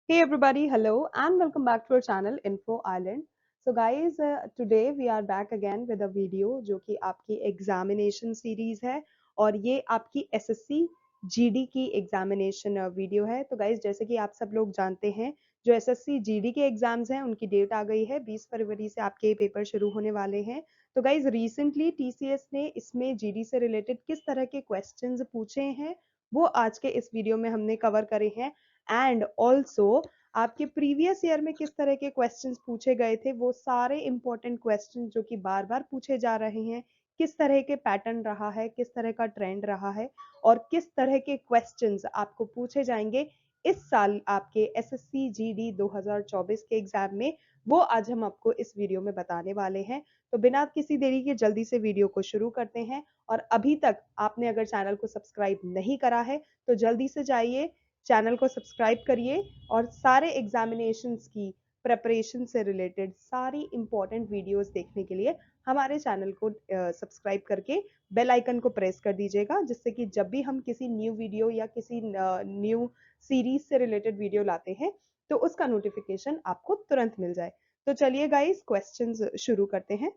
Hey everybody, hello and welcome back to our channel Info Island. So guys, today we are back again with a video जो कि आपकी examination series है और ये आपकी SSC GD की examination video है। तो गाइज जैसे कि आप सब लोग जानते हैं, जो एसएससी जीडी के एग्जाम्स हैं उनकी डेट आ गई है, 20 फरवरी से आपके पेपर शुरू होने वाले हैं। तो गाइज रिसेंटली टीसीएस ने इसमें जीडी से रिलेटेड किस तरह के क्वेश्चंस पूछे हैं वो आज के इस वीडियो में हमने कवर करे हैं। एंड ऑल्सो आपके प्रीवियस ईयर में किस तरह के क्वेश्चंस पूछे गए थे, वो सारे इंपॉर्टेंट क्वेश्चन जो कि बार बार पूछे जा रहे हैं, किस तरह के पैटर्न रहा है, किस तरह का ट्रेंड रहा है और किस तरह के क्वेश्चंस आपको पूछे जाएंगे इस साल आपके एसएससी जीडी 2024 के एग्जाम में, वो आज हम आपको इस वीडियो में बताने वाले हैं। तो बिना किसी देरी के जल्दी से वीडियो को शुरू करते हैं। और अभी तक आपने अगर चैनल को सब्सक्राइब नहीं करा है तो जल्दी से जाइए, चैनल को सब्सक्राइब करिए और सारे एग्जामिनेशंस की प्रेपरेशन से रिलेटेड सारी इंपॉर्टेंट वीडियोस देखने के लिए हमारे चैनल को सब्सक्राइब करके बेल आइकन को प्रेस कर दीजिएगा, जिससे कि जब भी हम किसी न्यू वीडियो या किसी न्यू सीरीज से रिलेटेड वीडियो लाते हैं तो उसका नोटिफिकेशन आपको तुरंत मिल जाए। तो चलिए गाइस, क्वेश्चंस शुरू करते हैं।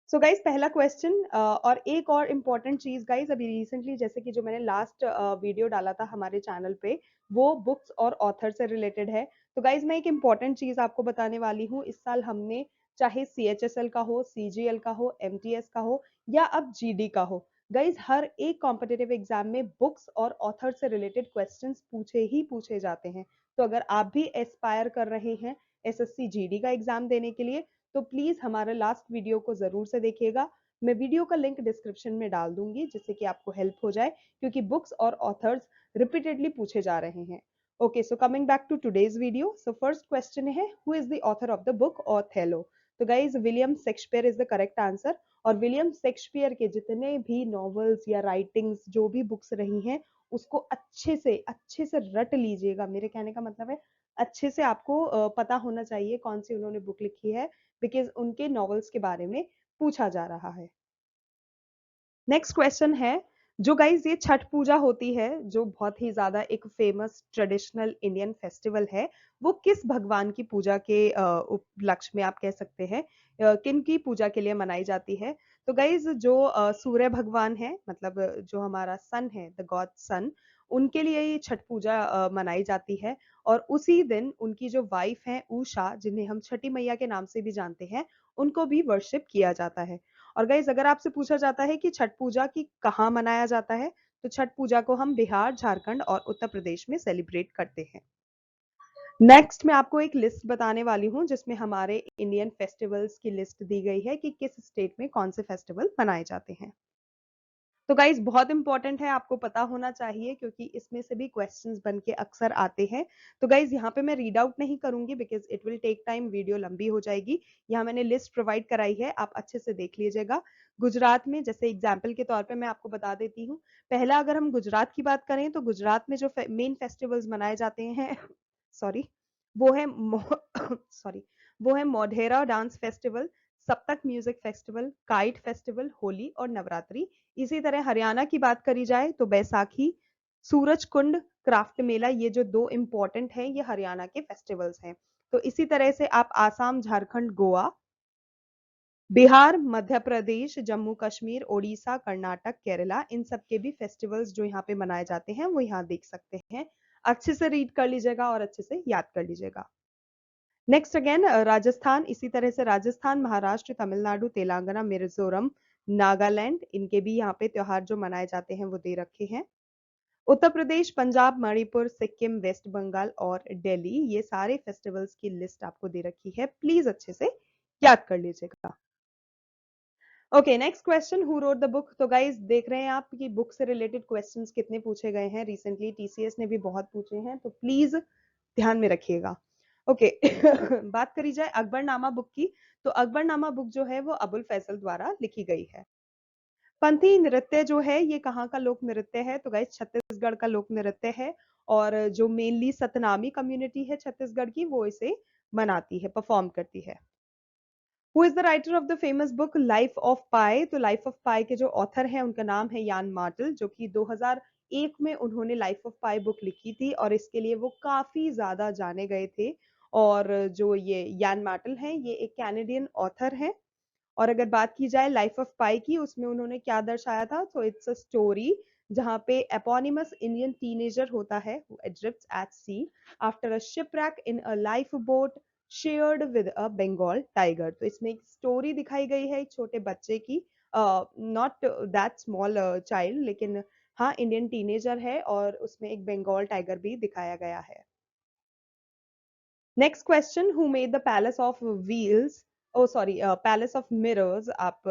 सो गाइज पहला क्वेश्चन, और एक और इम्पॉर्टेंट चीज गाइज, अभी रिसेंटली जैसे कि जो मैंने लास्ट वीडियो डाला था हमारे चैनल पे, वो बुक्स और ऑथर से रिलेटेड है। तो गाइज मैं एक इम्पॉर्टेंट चीज आपको बताने वाली हूँ। इस साल हमने चाहे CHSL का हो, CGL का हो, MTS का हो या अब GD का हो, गाइज हर एक कॉम्पिटेटिव एग्जाम में बुक्स और ऑथर से रिलेटेड क्वेश्चन पूछे ही पूछे जाते हैं। तो अगर आप भी एस्पायर कर रहे हैं SSC GD का एग्जाम देने के लिए तो प्लीज हमारे लास्ट वीडियो को जरूर से देखिएगा। मैं वीडियो का लिंक डिस्क्रिप्शन में डाल दूंगी जिससे कि आपको हेल्प हो जाए, क्योंकि बुक्स और ऑथर्स रिपीटेडली पूछे जा रहे हैं। Okay, so coming back to today's video, so first question है, who is the author of the book Othello? तो guys William Shakespeare is the correct answer. और विलियम शेक्सपियर के जितने भी नॉवेल्स या राइटिंग्स जो भी बुक्स रही हैं उसको अच्छे से रट लीजिएगा। मेरे कहने का मतलब है अच्छे से आपको पता होना चाहिए कौन सी उन्होंने बुक लिखी है, बिकॉज उनके नॉवेल्स के बारे में पूछा जा रहा है। नेक्स्ट क्वेश्चन है, जो गाइज ये छठ पूजा होती है, जो बहुत ही ज्यादा एक फेमस ट्रेडिशनल इंडियन फेस्टिवल है, वो किस भगवान की पूजा के उपलक्ष्य में आप कह सकते हैं, किन की पूजा के लिए मनाई जाती है? तो गाइज जो सूर्य भगवान है, मतलब जो हमारा सन है, द गॉड सन, उनके लिए ये छठ पूजा मनाई जाती है। और उसी दिन उनकी जो वाइफ है उषा, जिन्हें हम छठी मैया के नाम से भी जानते हैं, उनको भी वर्शिप किया जाता है। और गाइज अगर आपसे पूछा जाता है कि छठ पूजा की कहाँ मनाया जाता है, तो छठ पूजा को हम बिहार, झारखंड और उत्तर प्रदेश में सेलिब्रेट करते हैं। नेक्स्ट मैं आपको एक लिस्ट बताने वाली हूँ जिसमें हमारे इंडियन फेस्टिवल्स की लिस्ट दी गई है कि किस स्टेट में कौन से फेस्टिवल मनाए जाते हैं। तो गाइज बहुत इंपॉर्टेंट है, आपको पता होना चाहिए क्योंकि इसमें से भी क्वेश्चंस बन के अक्सर आते हैं। तो गाइज यहाँ पे मैं रीड आउट नहीं करूंगी because it will take time, video लंबी हो जाएगी। यहाँ मैंने लिस्ट प्रोवाइड कराई है, आप अच्छे से देख लीजिएगा। गुजरात में, जैसे एग्जाम्पल के तौर पर मैं आपको बता देती हूँ, पहला अगर हम गुजरात की बात करें तो गुजरात में जो मेन फेस्टिवल्स मनाए जाते हैं सॉरी वो है सॉरी वो है मोढेरा डांस फेस्टिवल, सप्तक music festival, kite festival, Holi और नवरात्रि। इसी तरह हरियाणा की बात करी जाए तो बैसाखी, सूरज कुंड, क्राफ्ट मेला, ये जो दो इंपॉर्टेंट हैं ये हरियाणा के फेस्टिवल्स हैं। तो इसी तरह से आप आसाम, झारखंड, गोवा, बिहार, मध्य प्रदेश, जम्मू कश्मीर, ओडिशा, कर्नाटक, केरला, इन सब के भी फेस्टिवल्स जो यहाँ पे मनाए जाते हैं वो यहाँ देख सकते हैं। अच्छे से रीड कर लीजिएगा और अच्छे से याद कर लीजिएगा। नेक्स्ट अगेन राजस्थान, इसी तरह से राजस्थान, महाराष्ट्र, तमिलनाडु, तेलंगाना, मिजोरम, नागालैंड, इनके भी यहाँ पे त्योहार जो मनाए जाते हैं वो दे रखे हैं। उत्तर प्रदेश, पंजाब, मणिपुर, सिक्किम, वेस्ट बंगाल और दिल्ली, ये सारे फेस्टिवल्स की लिस्ट आपको दे रखी है, प्लीज अच्छे से याद कर लीजिएगा। Okay, next question, who wrote the book? तो गाइज देख रहे हैं आप कि बुक से रिलेटेड क्वेश्चंस कितने पूछे गए हैं। रिसेंटली टीसीएस ने भी बहुत पूछे हैं, तो प्लीज ध्यान में रखिएगा। ओके बात करी जाए अकबरनामा बुक की, तो अकबरनामा बुक जो है वो अबुल फैसल द्वारा लिखी गई है। पंथी नृत्य जो है ये कहाँ का लोक नृत्य है? तो गाइस छत्तीसगढ़ का लोक नृत्य है। और जो मेनली सतनामी कम्युनिटी है छत्तीसगढ़ की, वो इसे मनाती है, परफॉर्म करती है। Who is the writer of the famous book life of pi? तो लाइफ ऑफ पाई के जो ऑथर हैं उनका नाम है यान मार्टल, जो कि 2001 में उन्होंने लाइफ ऑफ पाई बुक लिखी थी और इसके लिए वो काफी ज्यादा जाने गए थे। और जो ये यान मार्टल हैं, ये एक कैनेडियन ऑथर है। और अगर बात की जाए लाइफ ऑफ पाई की, उसमें उन्होंने क्या दर्शाया था, तो इट्स अ स्टोरी जहां पे एपोनिमस इंडियन टीनेजर होता है who adrift at sea after a shipwreck in a lifeboat shared with a Bengal tiger। तो इसमें एक स्टोरी दिखाई गई है एक छोटे बच्चे की, नॉट दैट स्मॉल चाइल्ड, लेकिन हाँ इंडियन टीनेजर है और उसमें एक बंगाल टाइगर भी दिखाया गया है। Next question, who made the palace of wheels, oh sorry palace of mirrors, आप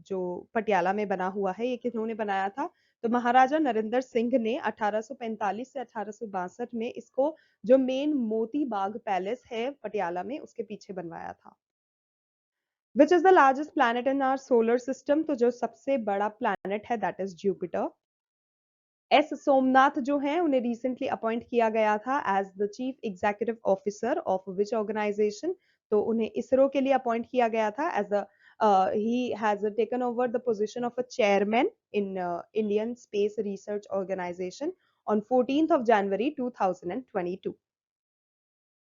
जो पटियाला में बना हुआ है, ये किन्होंने बनाया था? तो महाराजा नरेंद्र सिंह ने 1845 से 1862 में इसको, जो मेन मोती बाग पैलेस है पटियाला में, उसके पीछे बनवाया था। Which is the largest planet in our solar system, तो जो सबसे बड़ा प्लैनेट है that is Jupiter. S Somnath जो हैं उन्हें रिसेंटली अपॉइंट किया गया था as the chief executive officer of which organisation, तो उन्हें इसरो के लिए अपॉइंट किया गया था as a he has taken over the position of a chairman in Indian Space Research Organization on 14th of January 2022।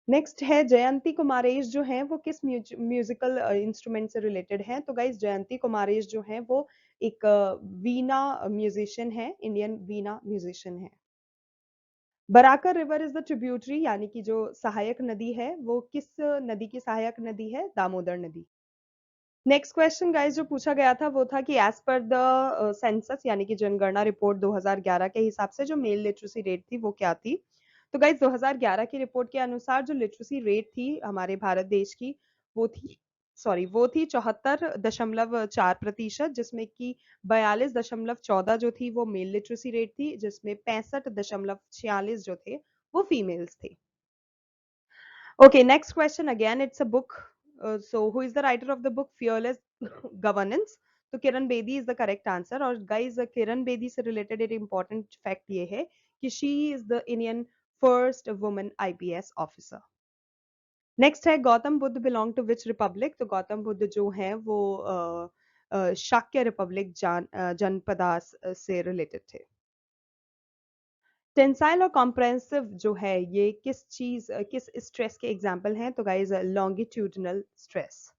Next है जयंती कुमारेश जो हैं वो किस म्यूजिकल इंस्ट्रूमेंट से रिलेटेड हैं? तो गाइज जयंती कुमारेश जो हैं वो एक वीणा म्यूजिशियन है, इंडियन वीणा म्यूजिशियन है। Barakar river is the tributary, यानी कि जो सहायक नदी है वो किस नदी की सहायक नदी है? दामोदर नदी। नेक्स्ट क्वेश्चन गाइस जो पूछा गया था वो था कि एज पर द सेंसस, यानी कि जनगणना रिपोर्ट 2011 के हिसाब से जो मेल लिटरेसी रेट थी वो क्या थी? तो गाइस 2011 की रिपोर्ट के अनुसार जो लिटरेसी रेट थी हमारे भारत देश की, वो थी 74.4%, जिसमें कि 42.14 जो थी वो मेल लिटरेसी रेट थी, जिसमें 65.46 जो थे वो फीमेल्स थे। Okay, next question again. It's a book. So, who is the writer of the book Fearless Governance? तो Kiran Bedi is the correct answer. और गाइज किरण बेदी से रिलेटेड एक इंपॉर्टेंट फैक्ट ये है कि she is the Indian first woman IPS officer. Next है Gautam Buddha belong to which republic, तो गौतम बुद्ध जो है वो शाक्य रिपब्लिक जनपदास से रिलेटेड थे। टेंसाइल और कॉम्प्रेहेंसिव जो है ये किस स्ट्रेस के एग्जाम्पल हैं? तो guys longitudinal stress.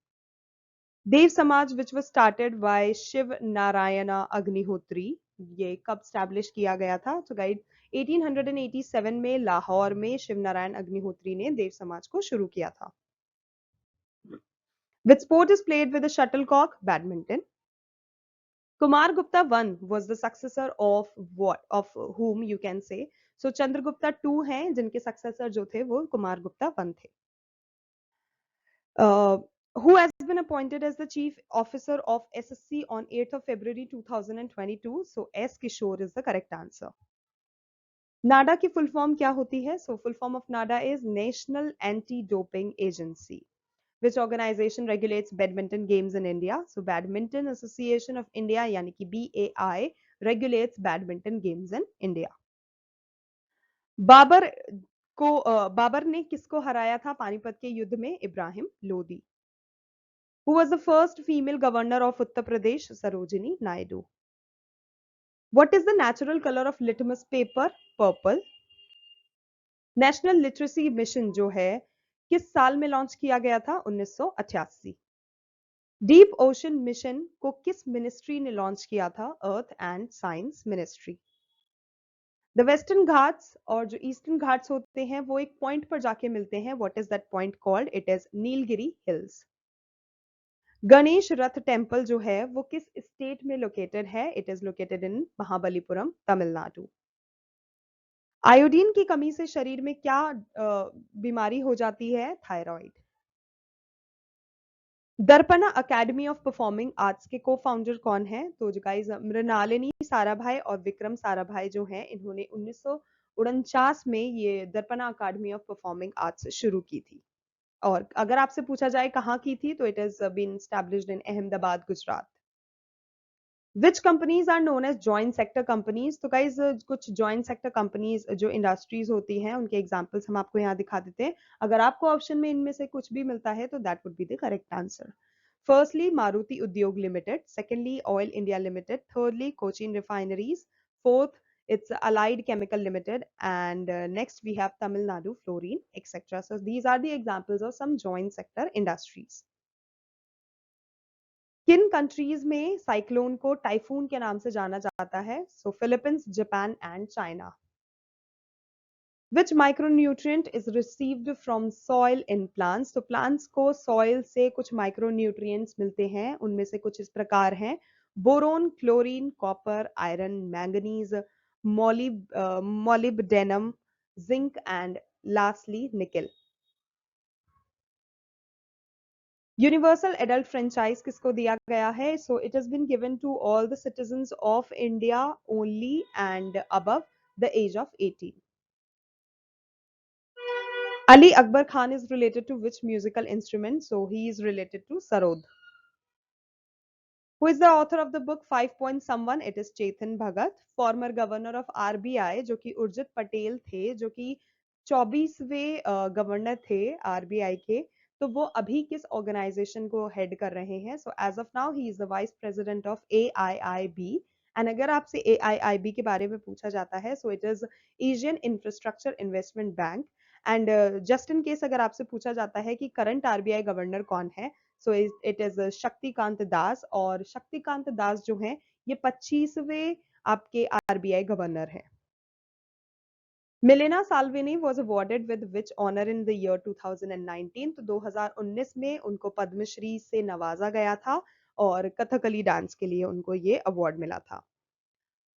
Dev Samaj which was started by Shiv Narayan Agnihotri, ये कब स्टैब्लिश किया गया था? तो गाइड 1887 में लाहौर में शिव नारायण अग्निहोत्री ने देव समाज को शुरू किया था। Which sport is played with shuttlecock? Badminton. Kumar Gupta I was the successor of what? Of whom you can say? So Chandragupta II हैं जिनके successor जो थे वो कुमार गुप्ता I थे। Who has been appointed as the chief officer of SSC on 8th of February 2022? So S Kishore is the correct answer. NADA की full form क्या होती है? So full form of NADA is National Anti-Doping Agency. Which organization regulates badminton games in India? So Badminton Association of India यानी कि BAI regulates badminton games in India. Babar ने किसको हराया था पानीपत के युद्ध में? Ibrahim Lodi. Who was the first female governor of Uttar Pradesh? Sarojini Naidu. What is the natural color of litmus paper? Purple. National literacy mission जो है किस साल में लॉन्च किया गया था? 1988। डीप ओशन मिशन को किस मिनिस्ट्री ने लॉन्च किया था? Earth and science ministry. The western Ghats और जो ईस्टर्न घाट्स होते हैं वो एक पॉइंट पर जाके मिलते हैं। What is that point called? It is Nilgiri hills. Ganesh Rath temple जो है वो किस स्टेट में लोकेटेड है? It is located in Mahabalipuram, Tamil Nadu. Iodine की कमी से शरीर में क्या बीमारी हो जाती है? Thyroid. Darpana academy of performing arts के को फाउंडर कौन है? तो जो गाइस मृणालिनी साराभाई और विक्रम साराभाई जो हैं इन्होंने 1949 में ये Darpana academy of performing arts शुरू की थी। और अगर आपसे पूछा जाए कहाँ की थी तो it is been established in Ahmedabad, Gujarat. Which companies are known as joint sector companies? तो गाइज कुछ जॉइंट सेक्टर कंपनीज जो इंडस्ट्रीज होती हैं उनके एग्जांपल्स हम आपको यहाँ दिखा देते हैं। अगर आपको ऑप्शन में इनमें से कुछ भी मिलता है तो that would be the correct answer. Firstly Maruti Udyog limited, secondly oil India limited, thirdly Cochin refineries, fourth It's Allied Chemical Limited. And next we have Tamil Nadu Fluorine, etc. So these are the examples of some joint sector industries. किन countries में cyclone को typhoon के नाम से जाना जाता है? So Philippines, Japan and China. Which micronutrient is received from soil in plants? तो plants को soil से कुछ micronutrients मिलते हैं, उनमें से कुछ इस प्रकार हैं: boron, chlorine, copper, iron, manganese, molybdenum, zinc and lastly nickel. Universal adult franchise किसको दिया गया है? So it has been given to all the citizens of India only and above the age of 18. Ali Akbar Khan is related to which musical instrument? So he is related to sarod. Who is the author of the book Five Point Someone? It is Chetan Bhagat, former governor of RBI, जो कि उर्जित पटेल थे, जो कि 24वें governor थे RBI के. तो वो अभी किस ऑर्गेनाइजेशन को हेड कर रहे हैं? So as of now he is the vice president of AIIB. And अगर आपसे AIIB के बारे में पूछा जाता है, so it is Asian infrastructure investment bank. And just in case अगर आपसे पूछा जाता है कि करंट आरबीआई गवर्नर कौन है, so it is Shaktikanta Das. और शक्तिकांत दास जो हैं, ये 25वें आपके आरबीआई गवर्नर हैं. Milena Salvini was awarded with which honour in the year 2019? तो 2019 में उनको पद्मश्री से नवाजा गया था और कथकली डांस के लिए उनको ये अवार्ड मिला था.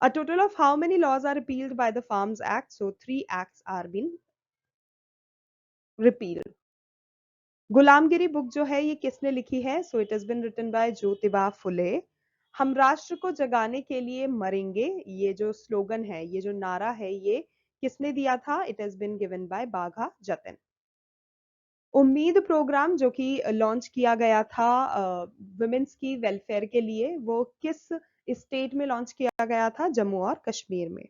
A total of how many laws are repealed by the Farms Act? So 3 acts are been repealed. Gulamgiri book जो है ये किसने लिखी है? So it has been written by Jyotiba Phule. हम राष्ट्र को जगाने के लिए मरेंगे, ये जो स्लोगन है, ये जो नारा है, ये किसने दिया था? It has been given by Bagha Jatin. Ummeed program जो कि लॉन्च किया गया था वुमेन्स की वेलफेयर के लिए, वो किस स्टेट में लॉन्च किया गया था? जम्मू और कश्मीर में.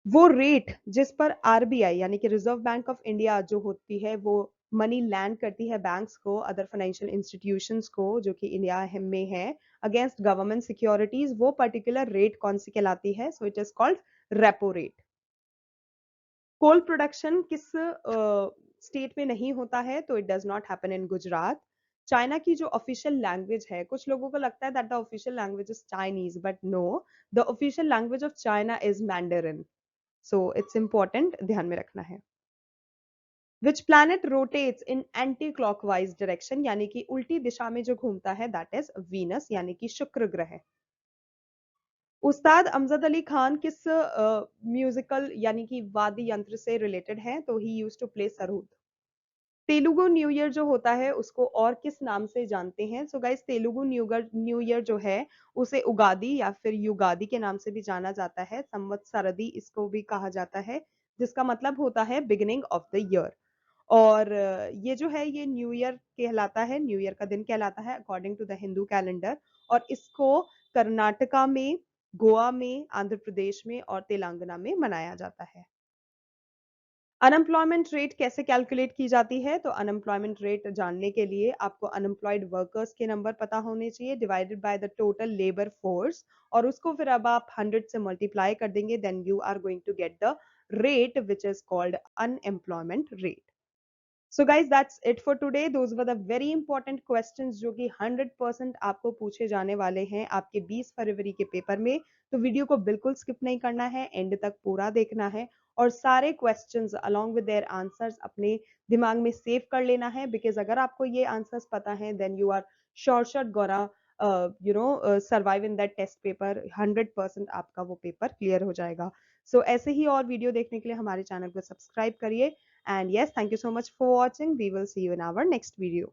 वो रेट जिस पर आरबीआई यानी कि रिजर्व बैंक ऑफ इंडिया जो होती है, वो मनी लैंड करती है बैंक्स को, अदर फाइनेंशियल इंस्टीट्यूशंस को जो कि इंडिया में है, अगेंस्ट गवर्नमेंट सिक्योरिटीज, वो पर्टिकुलर रेट कौन सी कहलाती है? So it is called repo rate. Coal production किस स्टेट में नहीं होता है? तो it does not happen in Gujarat. China की जो ऑफिशियल लैंग्वेज है, कुछ लोगों को लगता है that the official language is Chinese, but no, the official language of China is Mandarin. So it's important, ध्यान में रखना है. Which planet rotates in anti clockwise direction, यानी कि उल्टी दिशा में जो घूमता है, दैट इज वीनस यानी कि शुक्र ग्रह. उस्ताद अमजद अली खान किस म्यूजिकल यानी कि वाद्य यंत्र से रिलेटेड है? तो he used to play sarod. Telugu new year जो होता है उसको और किस नाम से जानते हैं? So guys, Telugu new year जो है उसे उगादी या फिर युगादी के नाम से भी जाना जाता है. संवत्सरदी इसको भी कहा जाता है, जिसका मतलब होता है बिगिनिंग ऑफ द ईयर. और ये जो है ये न्यू ईयर कहलाता है, न्यू ईयर का दिन कहलाता है according to the Hindu calendar. और इसको कर्नाटका में, गोवा में, आंध्र प्रदेश में और तेलंगाना में मनाया जाता है. अनएम्प्लॉयमेंट रेट कैसे कैलकुलेट की जाती है? तो अनएम्प्लॉयमेंट रेट जानने के लिए आपको अनएम्प्लॉयड वर्कर्स के नंबर पता होने चाहिए, divided by the total labour force, और उसको फिर अब आप 100 से मल्टीप्लाई कर देंगे, then you are going to get the rate which is called unemployment rate. So guys that's it for today. Those were the very important questions जो कि 100% आपको पूछे जाने वाले हैं आपके 20 फरवरी के पेपर में. तो वीडियो को बिल्कुल स्किप नहीं करना है, एंड तक पूरा देखना है और सारे questions along with their answers अपने दिमाग में सेव कर लेना है. बिकॉज अगर आपको ये आंसर्स पता है, then you are sure gonna survive in that test paper. 100% आपका वो पेपर क्लियर हो जाएगा. सो ऐसे ही और वीडियो देखने के लिए हमारे चैनल को सब्सक्राइब करिए. And yes, thank you so much for watching. We will see you in our next video.